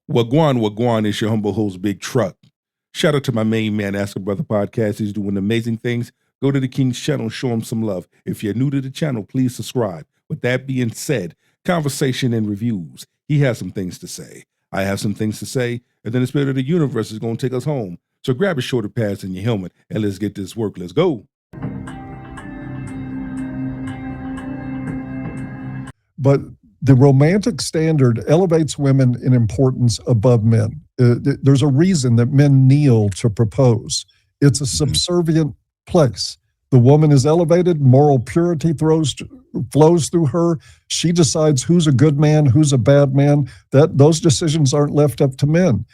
Wagwan, is your humble host, Big Truck. Shout out to my main man, Ask a Brother Podcast. He's doing amazing things. Go to the King's channel, show him some love. If you're new to the channel, please subscribe. With that being said, conversation and reviews. He has some things to say. I have some things to say. And then the spirit of the universe is going to take us home. So grab your shoulder pads and your helmet, and let's get this work. Let's go. But the romantic standard elevates women in importance above men. There's a reason that men kneel to propose. It's a subservient place. The woman is elevated, moral purity flows through her. She decides who's a good man, who's a bad man. Those decisions aren't left up to men.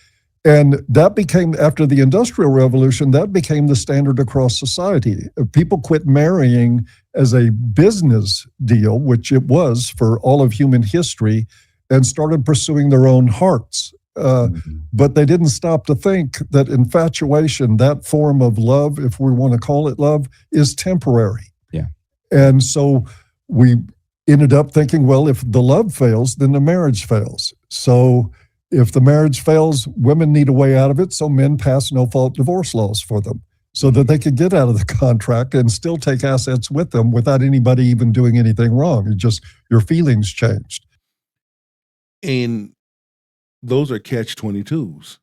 And that became, after the Industrial Revolution, that became the standard across society. People quit marrying as a business deal, which it was for all of human history, and started pursuing their own hearts. But they didn't stop to think that infatuation, that form of love, if we want to call it love, is temporary. Yeah. And so we ended up thinking, well, if the love fails, then the marriage fails. So if the marriage fails, women need a way out of it, so men pass no-fault divorce laws for them so that they could get out of the contract and still take assets with them without anybody even doing anything wrong. It just, your feelings changed. And those are catch-22s.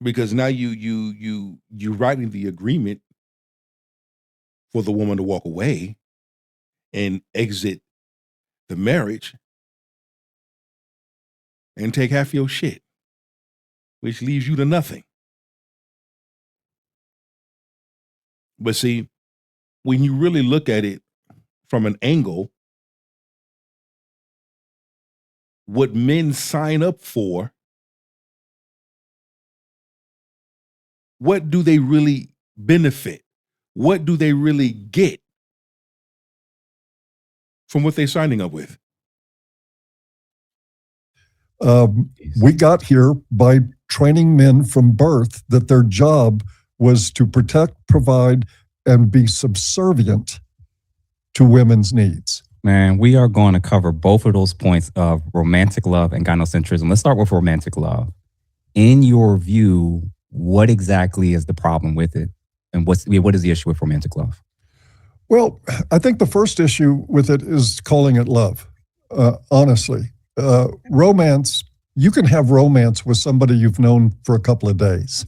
Because now you're writing the agreement for the woman to walk away and exit the marriage and take half your shit, which leaves you to nothing. But see, when you really look at it from an angle, what men sign up for, what do they really benefit? What do they really get from what they're signing up with? We got here by training men from birth that their job was to protect, provide, and be subservient to women's needs. Man, we are going to cover both of those points of romantic love and gynocentrism. Let's start with romantic love. In your view, what exactly is the problem with it? And what is the issue with romantic love? Well, I think the first issue with it is calling it love, honestly. Romance, you can have romance with somebody you've known for a couple of days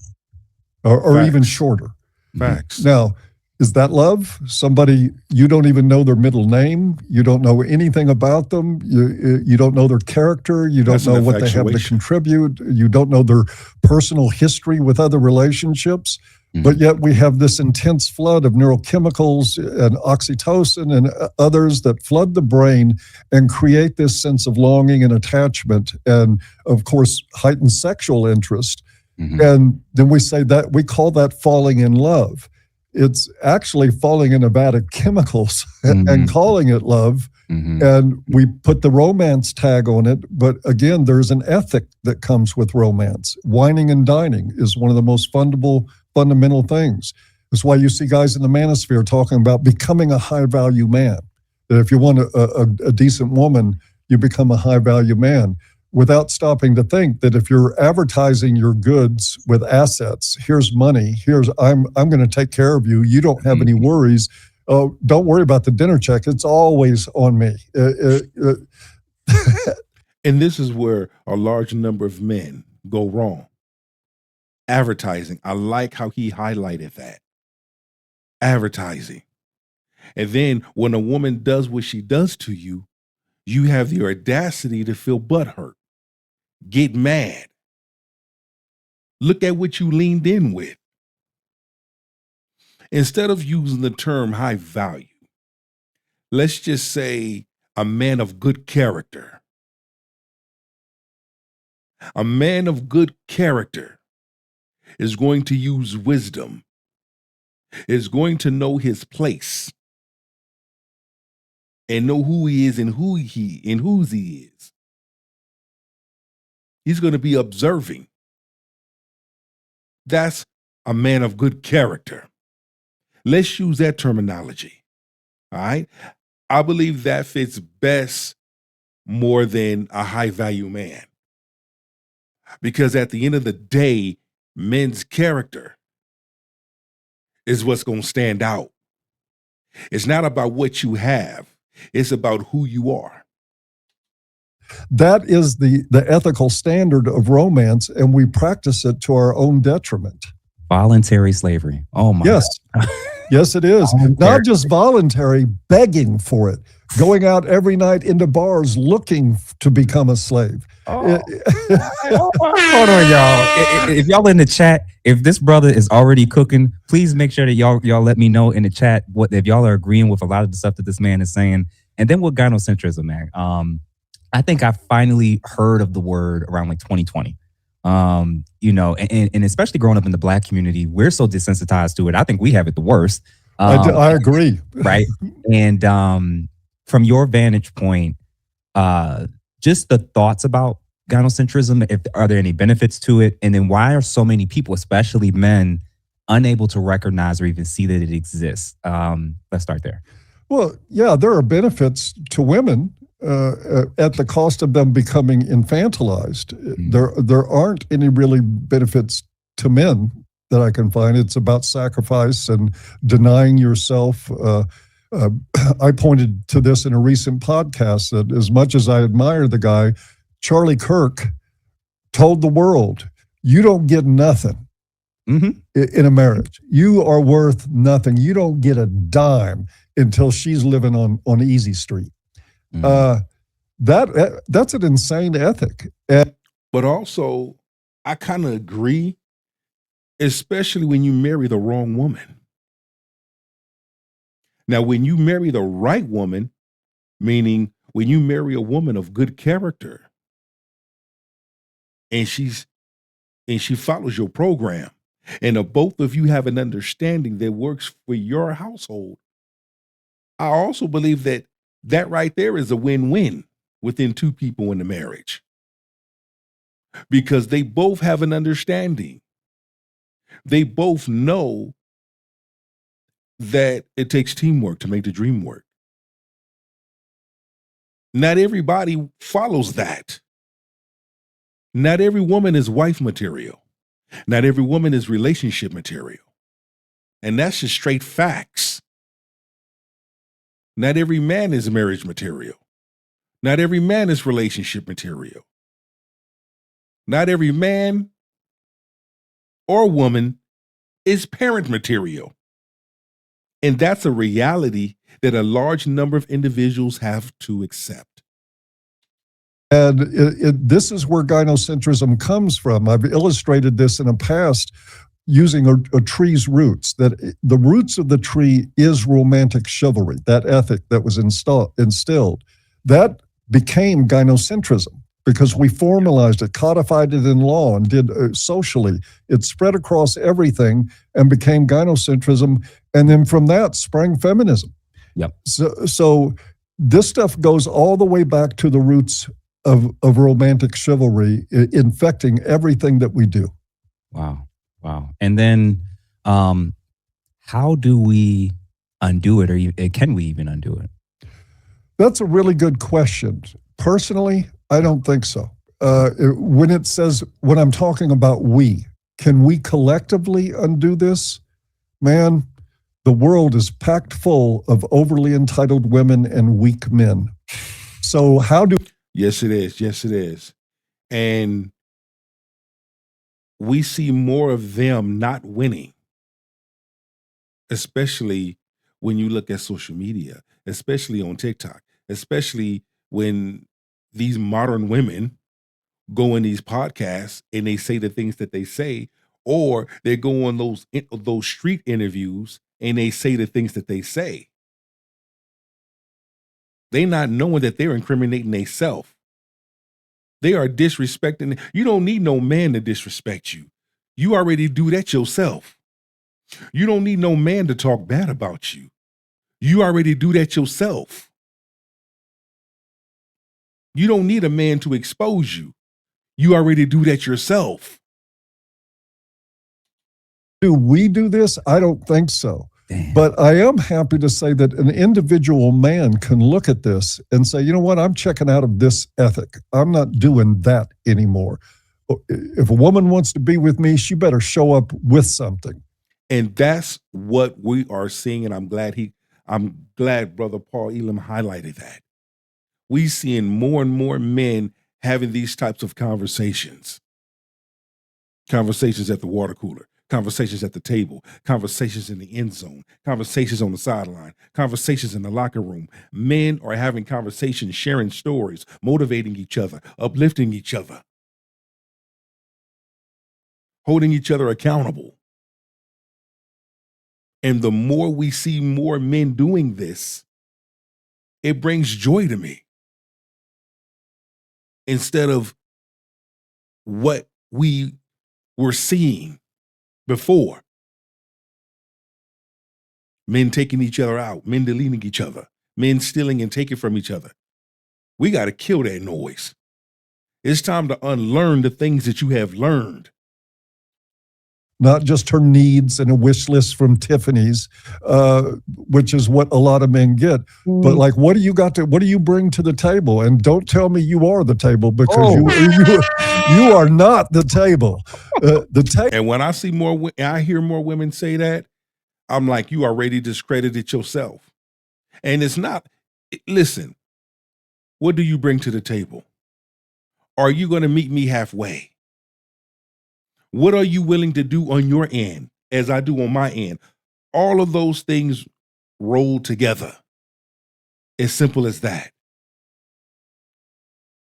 or even shorter. Facts. Now, is that love? Somebody, you don't even know their middle name. You don't know anything about them. You don't know their character. You don't know what they have to contribute. You don't know their personal history with other relationships. But yet we have this intense flood of neurochemicals and oxytocin and others that flood the brain and create this sense of longing and attachment and, of course, heightened sexual interest. And then we say that we call that falling in love. It's actually falling in a vat of chemicals and calling it love. And we put the romance tag on it. But again, there's an ethic that comes with romance. Wining and dining is one of the most fundamental things. That's why you see guys in the Manosphere talking about becoming a high-value man. That if you want a decent woman, you become a high-value man, without stopping to think that if you're advertising your goods with assets, here's money, I'm going to take care of you. You don't have any worries. Oh, don't worry about the dinner check. It's always on me. And this is where a large number of men go wrong. Advertising. I like how he highlighted that. Advertising. And then when a woman does what she does to you, you have the audacity to feel butthurt, get mad. Look at what you leaned in with. Instead of using the term high value, let's just say a man of good character. A man of good character is going to use wisdom, is going to know his place, and know who he is and whose he is. He's going to be observing. That's a man of good character. Let's use that terminology. All right. I believe that fits best more than a high value man. Because at the end of the day, men's character is what's going to stand out. It's not about what you have, it's about who you are. That is the ethical standard of romance, and we practice it to our own detriment. Voluntary slavery. Oh my. Yes. Yes, it is. Not just voluntary, begging for it, going out every night into bars looking to become a slave. Hold on, y'all. If y'all in the chat, if this brother is already cooking, please make sure that y'all let me know in the chat what if y'all are agreeing with a lot of the stuff that this man is saying. And then with gynocentrism, man. I think I finally heard of the word around like 2020. You know, and especially growing up in the Black community, we're so desensitized to it. I think we have it the worst. I agree. Right. And from your vantage point, just the thoughts about gynocentrism, are there any benefits to it? And then why are so many people, especially men, unable to recognize or even see that it exists? Let's start there. Well, yeah, there are benefits to women at the cost of them becoming infantilized. There aren't any really benefits to men that I can find. It's about sacrifice and denying yourself. I pointed to this in a recent podcast that as much as I admire the guy, Charlie Kirk told the world, you don't get nothing in a marriage. You are worth nothing. You don't get a dime until she's living on Easy Street. That's an insane ethic. But also, I kind of agree, especially when you marry the wrong woman. Now, when you marry the right woman, meaning when you marry a woman of good character, and she follows your program, and the both of you have an understanding that works for your household, I also believe that right there is a win-win within two people in the marriage, because they both have an understanding. They both know that it takes teamwork to make the dream work. Not everybody follows that. Not every woman is wife material. Not every woman is relationship material. And that's just straight facts. Not every man is marriage material. Not every man is relationship material. Not every man or woman is parent material. And that's a reality that a large number of individuals have to accept. And this is where gynocentrism comes from. I've illustrated this in the past using a tree's roots, that the roots of the tree is romantic chivalry, that ethic that was instilled. That became gynocentrism because we formalized it, codified it in law, and did socially. It spread across everything and became gynocentrism. And then from that sprang feminism. Yep. So this stuff goes all the way back to the roots of romantic chivalry, infecting everything that we do. Wow. And then how do we undo it, or can we even undo it? That's a really good question. Personally, I don't think so. When I'm talking about can we collectively undo this? Man, the world is packed full of overly entitled women and weak men. So Yes, it is. Yes, it is. And we see more of them not winning, especially when you look at social media, especially on TikTok, especially when these modern women go in these podcasts and they say the things that they say, or they go on those street interviews and they say the things that they say. They not knowing that they're incriminating themselves. They are disrespecting. You don't need no man to disrespect you. You already do that yourself. You don't need no man to talk bad about you. You already do that yourself. You don't need a man to expose you. You already do that yourself. Do we do this? I don't think so. Damn. But I am happy to say that an individual man can look at this and say, you know what, I'm checking out of this ethic. I'm not doing that anymore. If a woman wants to be with me, she better show up with something. And that's what we are seeing. And I'm glad Brother Paul Elam highlighted that. We seeing more and more men having these types of conversations. Conversations at the water cooler, conversations at the table, conversations in the end zone, conversations on the sideline, conversations in the locker room. Men are having conversations, sharing stories, motivating each other, uplifting each other, holding each other accountable. And the more we see more men doing this, it brings joy to me. Instead of what we were seeing before. Men taking each other out, men deleting each other, men stealing and taking from each other. We got to kill that noise. It's time to unlearn the things that you have learned. Not just her needs and a wish list from Tiffany's, which is what a lot of men get. But like, what do you bring to the table? And don't tell me you are the table, because you are not the table. And when I hear more women say that, I'm like, you already discredited yourself. And it's not, listen, what do you bring to the table? Are you going to meet me halfway? What are you willing to do on your end as I do on my end? All of those things roll together. As simple as that.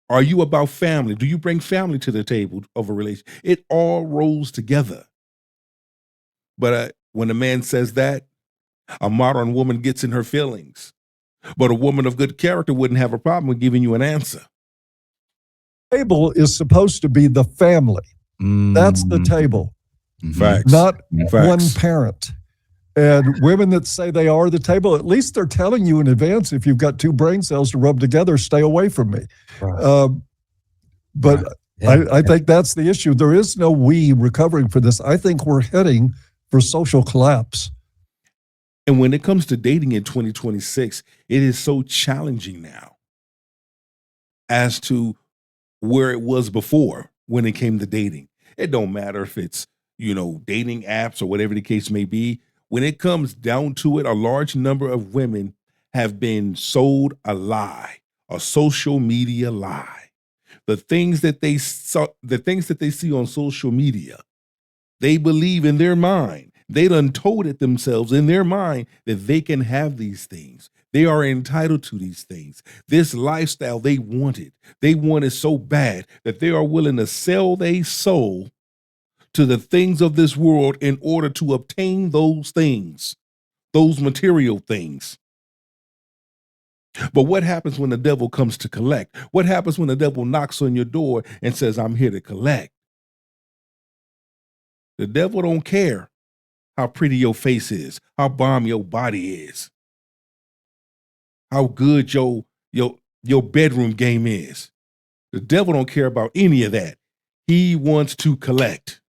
Are you about family? Do you bring family to the table of a relationship? It all rolls together. But when a man says that, a modern woman gets in her feelings. But a woman of good character wouldn't have a problem with giving you an answer. Table is supposed to be the family. That's the table. Facts. Not Facts. one parent. And women that say they are the table, at least they're telling you in advance, if you've got two brain cells to rub together, stay away from me. Right. But right. I think that's the issue. There is no we recovering for this. I think we're heading for social collapse. And when it comes to dating in 2026, it is so challenging now as to where it was before when it came to dating. It don't matter if it's, dating apps or whatever the case may be. When it comes down to it, a large number of women have been sold a lie, a social media lie. The things that they see on social media, they believe in their mind. They done told it themselves in their mind that they can have these things. They are entitled to these things. This lifestyle they wanted. They want it so bad that they are willing to sell their soul to the things of this world in order to obtain those things, those material things. But what happens when the devil comes to collect? What happens when the devil knocks on your door and says, I'm here to collect? The devil don't care how pretty your face is, how bomb your body is, how good your bedroom game is. The devil don't care about any of that. He wants to collect.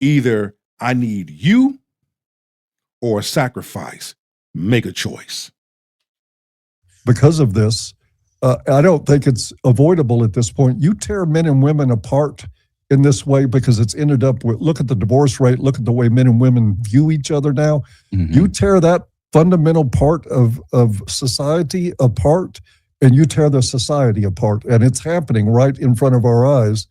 Either I need you or a sacrifice. Make a choice. Because of this, I don't think it's avoidable at this point. You tear men and women apart in this way because it's ended up with, look at the divorce rate, look at the way men and women view each other now. Mm-hmm. You tear that fundamental part of society apart, and you tear the society apart. And it's happening right in front of our eyes.